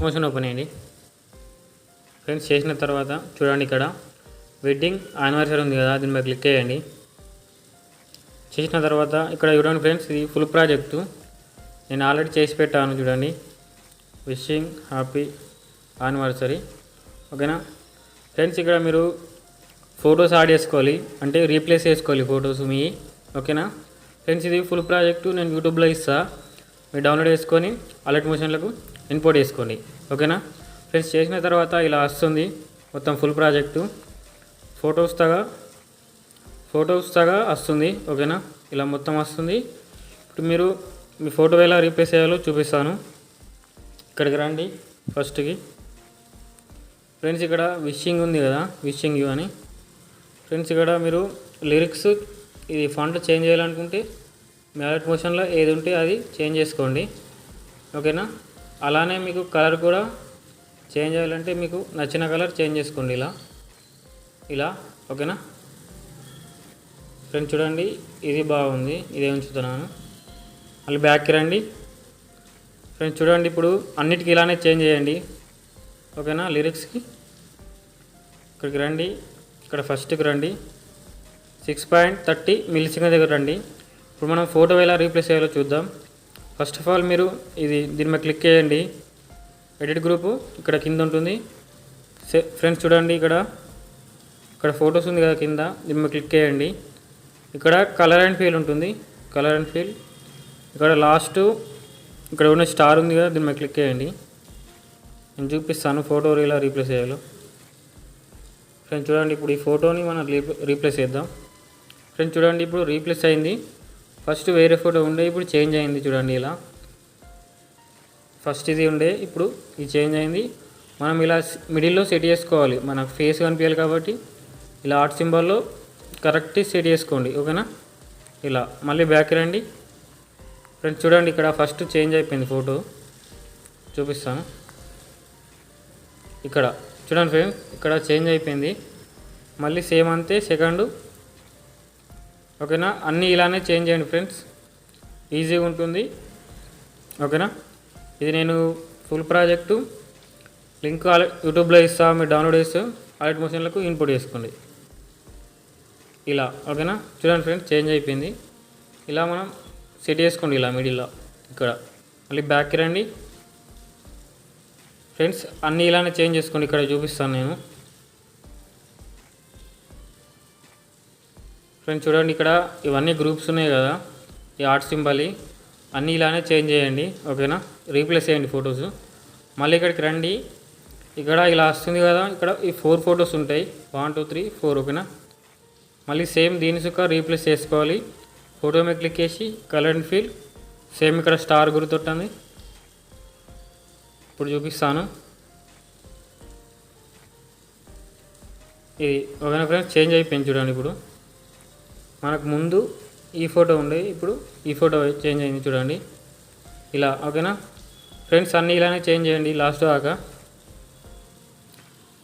Motion open అయ్యండి friends. చేసిన తర్వాత చూడండి ఇక్కడ వెడ్డింగ్ యానివర్సరీ ఉంది కదా, దీని మీద క్లిక్ చేయండి. చేసిన తర్వాత ఇక్కడ చూడండి ఫ్రెండ్స్, ఇది ఫుల్ ప్రాజెక్టు నేను ఆల్రెడీ చేసి పెట్టాను. చూడండి, విషింగ్ హ్యాపీ యానివర్సరీ. ఓకేనా ఫ్రెండ్స్, ఇక్కడ మీరు ఫొటోస్ యాడ్ చేసుకోవాలి, అంటే రీప్లేస్ చేసుకోవాలి ఫొటోస్ మీ. ఓకేనా ఫ్రెండ్స్, ఇది ఫుల్ ప్రాజెక్టు నేను యూట్యూబ్లో ఇస్తా, మీరు డౌన్లోడ్ చేసుకొని అలర్ట్ మోషన్లకు ఇంపోర్ట్ చేసుకోండి. ఓకేనా ఫ్రెండ్స్, చేసిన తర్వాత ఇలా వస్తుంది మొత్తం ఫుల్ ప్రాజెక్టు ఫొటోస్ తగా వస్తుంది. ఓకేనా, ఇలా మొత్తం వస్తుంది. ఇప్పుడు మీరు మీ ఫోటో ఎలా రీప్లేస్ చేయాలో చూపిస్తాను. ఇక్కడికి రండి ఫస్ట్కి. ఫ్రెండ్స్, ఇక్కడ విషింగ్ ఉంది కదా, విషింగ్ యూ అని. ఫ్రెండ్స్, ఇక్కడ మీరు లిరిక్స్ ఇది ఫాంట్ చేంజ్ చేయాలనుకుంటే మీ అలర్ట్ మోషన్లో ఏది ఉంటే అది చేంజ్ చేసుకోండి. ఓకేనా, అలానే మీకు కలర్ కూడా చేంజ్ చేయాలంటే మీకు నచ్చిన కలర్ చేంజ్ చేసుకోండి ఇలా. ఓకేనా ఫ్రెండ్స్, చూడండి ఇది బాగుంది, ఇదే ఉంచుతున్నాను. మళ్ళీ బ్యాక్కి రండి ఫ్రెండ్స్. చూడండి, ఇప్పుడు అన్నిటికీ ఇలానే చేంజ్ చేయండి. ఓకేనా, లిరిక్స్కి ఇక్కడికి రండి, ఇక్కడ ఫస్ట్కి రండి, 6.30 మిల్లీసెకండ్ దగ్గర రండి. ఇప్పుడు మనం ఫోటో ఎలా రీప్లేస్ చేయాలో చూద్దాం. ఫస్ట్ ఆఫ్ ఆల్ మీరు దీని మీద క్లిక్ చేయండి, ఎడిట్ గ్రూపు ఇక్కడ కింద ఉంటుంది. ఫ్రెండ్స్, చూడండి ఇక్కడ ఫొటోస్ ఉంది కదా కింద, దీని మీద క్లిక్ చేయండి. ఇక్కడ కలర్ అండ్ ఫీల్ ఉంటుంది, కలర్ అండ్ ఫీల్. ఇక్కడ లాస్ట్ ఇక్కడ ఉన్న స్టార్ ఉంది కదా, దీని మీద క్లిక్ చేయండి. నేను చూపిస్తాను ఫోటో ఎలా రీప్లేస్ చేయాలో. ఫ్రెండ్స్, చూడండి ఇప్పుడు ఈ ఫోటోని మనం రీప్లేస్ చేద్దాం. ఫ్రెండ్స్, చూడండి ఇప్పుడు రీప్లేస్ అయింది. ఫస్ట్ వేరే ఫోటో ఉండే, ఇప్పుడు చేంజ్ అయింది. చూడండి ఇలా ఫస్ట్ ఇది ఉండే, ఇప్పుడు ఇది చేంజ్ అయింది. మనం ఇలా మిడిల్లో సెట్ చేసుకోవాలి, మనకు ఫేస్ కనిపించాలి కాబట్టి ఇలా ఆర్ట్ సింబల్లో కరెక్ట్ సెట్ చేసుకోండి. ఓకేనా, ఇలా మళ్ళీ బ్యాక్ రండి. ఫ్రెండ్స్, చూడండి ఇక్కడ ఫస్ట్ చేంజ్ అయిపోయింది ఫోటో, చూపిస్తాను. ఇక్కడ చూడండి ఫ్రెండ్స్, ఇక్కడ చేంజ్ అయిపోయింది. మళ్ళీ సేమ్ అంతే సెకండ్. ఓకేనా, అన్నీ ఇలానే చేంజ్ చేయండి ఫ్రెండ్స్, ఈజీగా ఉంటుంది. ఓకేనా, ఇది నేను ఫుల్ ప్రాజెక్టు లింక్ యూట్యూబ్లో ఇస్తా, మీరు డౌన్లోడ్ చేస్తే అలర్ట్ మోషన్లకు ఇన్పుట్ చేసుకోండి ఇలా. ఓకేనా, చూడండి ఫ్రెండ్స్ చేంజ్ అయిపోయింది. ఇలా మనం సెట్ చేసుకోండి ఇలా మిడిల్లో. ఇక్కడ మళ్ళీ బ్యాక్కి రండి ఫ్రెండ్స్, అన్నీ ఇలానే చేంజ్ చేసుకోండి. ఇక్కడ చూపిస్తాను నేను. ఫ్రెండ్స్, చూడండి ఇక్కడ ఇవన్నీ గ్రూప్స్ ఉన్నాయి కదా, ఈ ఆర్ట్ సింబల్ అన్నీ ఇలానే చేంజ్ చేయండి. ఓకేనా, రీప్లేస్ చేయండి ఫొటోస్. మళ్ళీ ఇక్కడికి రండి, ఇక్కడ ఇలా వస్తుంది కదా, ఇక్కడ ఈ 4 ఫొటోస్ ఉంటాయి, 1 2 3 4. ఓకేనా, మళ్ళీ సేమ్ దీని సుక్క రీప్లేస్ చేసుకోవాలి. ఫోటో మీద క్లిక్ చేసి కలర్ అండ్ ఫీల్, సేమ్ ఇక్కడ స్టార్ గుర్తుంటుంది. ఇప్పుడు చూపిస్తాను ఇది. ఓకేనా ఫ్రెండ్స్, చేంజ్ అయిపోయింది. చూడండి ఇప్పుడు మనకు ముందు ఈ ఫోటో ఉండే, ఇప్పుడు ఈ ఫోటో చేంజ్ అయింది. చూడండి ఇలా. ఓకేనా ఫ్రెండ్స్, అన్నీ ఇలానే చేంజ్ చేయండి లాస్ట్ దాకా.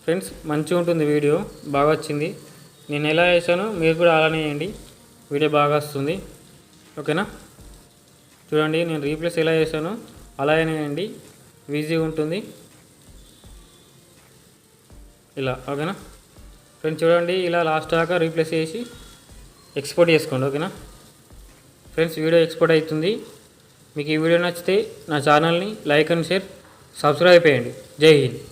ఫ్రెండ్స్, మంచిగా ఉంటుంది వీడియో, బాగా వచ్చింది. నేను ఎలా చేశానో మీరు కూడా అలానే చేయండి, వీడియో బాగా వస్తుంది. ఓకేనా, చూడండి నేను రీప్లేస్ ఎలా చేశానో అలానే చేయండి, ఈజీగా ఉంటుంది ఇలా. ఓకేనా ఫ్రెండ్స్, చూడండి ఇలా లాస్ట్ దాకా రీప్లేస్ చేసి ఎక్స్పోర్ట్ చేసుకోండి. ఓకేనా ఫ్రెండ్స్, వీడియో ఎక్స్పోర్ట్ అవుతుంది. మీకు ఈ వీడియో నచ్చితే నా ఛానల్ని లైక్ అండ్ షేర్, సబ్స్క్రైబ్ చేయండి. జై హింద్.